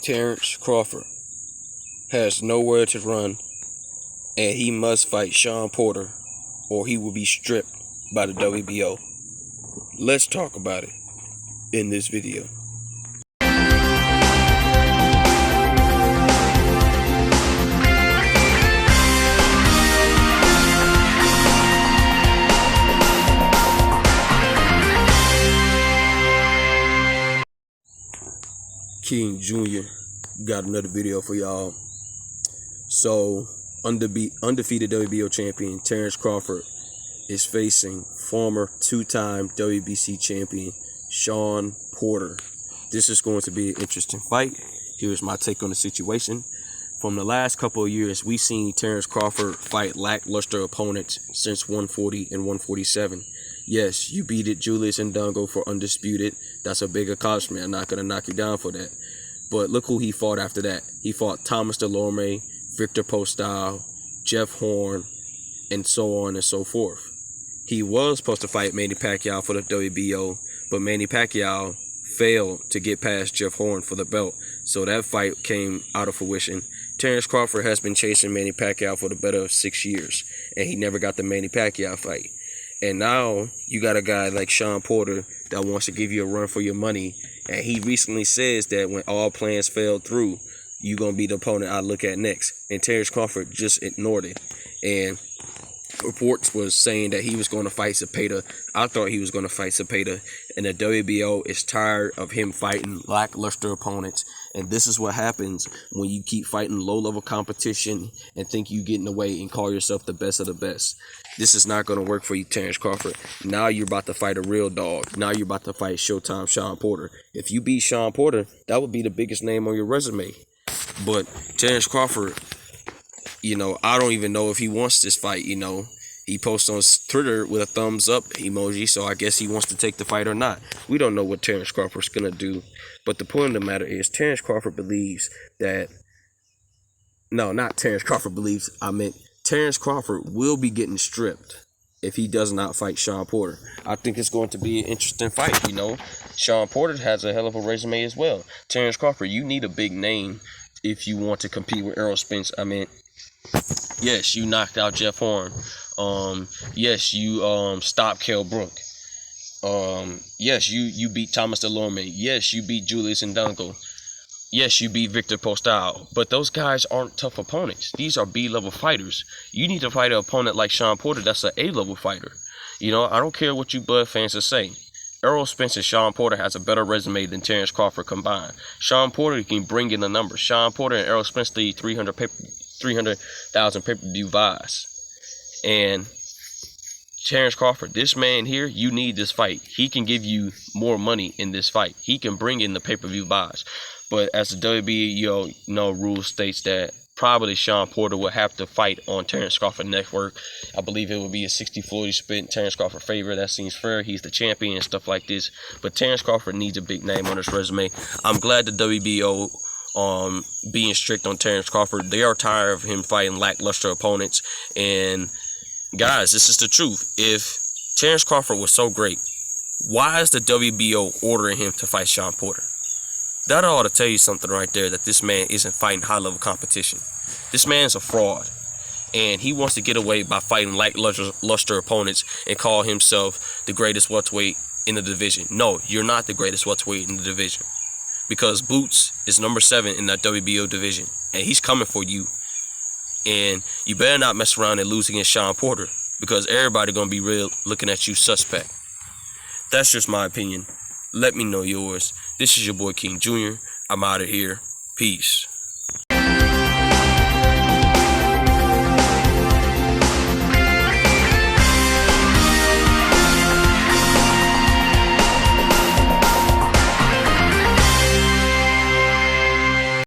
Terence Crawford has nowhere to run, and he must fight Shawn Porter or he will be stripped by the WBO. Let's talk about it in this video. King Jr. got another video for y'all. So, undefeated WBO champion Terence Crawford is facing former two-time WBC champion Shawn Porter. This is going to be an interesting fight. Here's my take on the situation. From the last couple of years, we've seen Terence Crawford fight lackluster opponents since 140 and 147. Yes, you beat it Julius Ndongo for undisputed. That's a big accomplishment. I'm not going to knock you down for that. But look who he fought after that. He fought Thomas Delorme, Victor Postol, Jeff Horn, and so on and so forth. He was supposed to fight Manny Pacquiao for the WBO, but Manny Pacquiao failed to get past Jeff Horn for the belt. So that fight came out of fruition. Terence Crawford has been chasing Manny Pacquiao for the better of 6 years, and he never got the Manny Pacquiao fight. And now you got a guy like Shawn Porter that wants to give you a run for your money. And he recently says that when all plans fell through, you're going to be the opponent I look at next. And Terence Crawford just ignored it. And reports was saying that he was going to fight Zepeda. I thought he was going to fight Zepeda. And the WBO is tired of him fighting lackluster opponents. And this is what happens when you keep fighting low-level competition and think you getting away and call yourself the best of the best. This is not going to work for you, Terence Crawford. Now you're about to fight a real dog. Now you're about to fight Showtime Shawn Porter. If you beat Shawn Porter, that would be the biggest name on your resume. But Terence Crawford, I don't even know if he wants this fight, He posts on Twitter with a thumbs up emoji, so I guess he wants to take the fight or not. We don't know what Terence Crawford's going to do. But the point of the matter is Terence Crawford believes that... No, not Terence Crawford believes. I meant Terence Crawford will be getting stripped if he does not fight Shawn Porter. I think it's going to be an interesting fight, Shawn Porter has a hell of a resume as well. Terence Crawford, you need a big name if you want to compete with Errol Spence. I mean, yes, you knocked out Jeff Horn. Yes, you stopped Kell Brook. Yes, you beat Thomas Delorme. Yes, you beat Julius Ndongo. Yes, you beat Victor Postol. But those guys aren't tough opponents. These are B-level fighters. You need to fight an opponent like Shawn Porter that's an A-level fighter. I don't care what you Bud fans are saying. Errol Spence and Shawn Porter has a better resume than Terence Crawford combined. Shawn Porter can bring in the numbers. Shawn Porter and Errol Spence lead 300,000 pay-per-view buys. And Terence Crawford, this man here, you need this fight. He can give you more money in this fight. He can bring in the pay-per-view buys. But as the WBO rule states that probably Shawn Porter will have to fight on Terence Crawford Network. I believe it will be a 60-40 split in Terence Crawford favor. That seems fair. He's the champion and stuff like this. But Terence Crawford needs a big name on his resume. I'm glad the WBO being strict on Terence Crawford. They are tired of him fighting lackluster opponents. And guys, this is the truth. If Terence Crawford was so great, why is the WBO ordering him to fight Shawn Porter? That ought to tell you something right there, that this man isn't fighting high-level competition. This man's a fraud, and he wants to get away by fighting lackluster opponents and call himself the greatest welterweight in the division. No, you're not the greatest welterweight in the division, because Boots is number 7 in that WBO division, and he's coming for you. And you better not mess around and lose against Shawn Porter, because everybody going to be real looking at you suspect. That's just my opinion. Let me know yours. This is your boy King Jr. I'm out of here. Peace.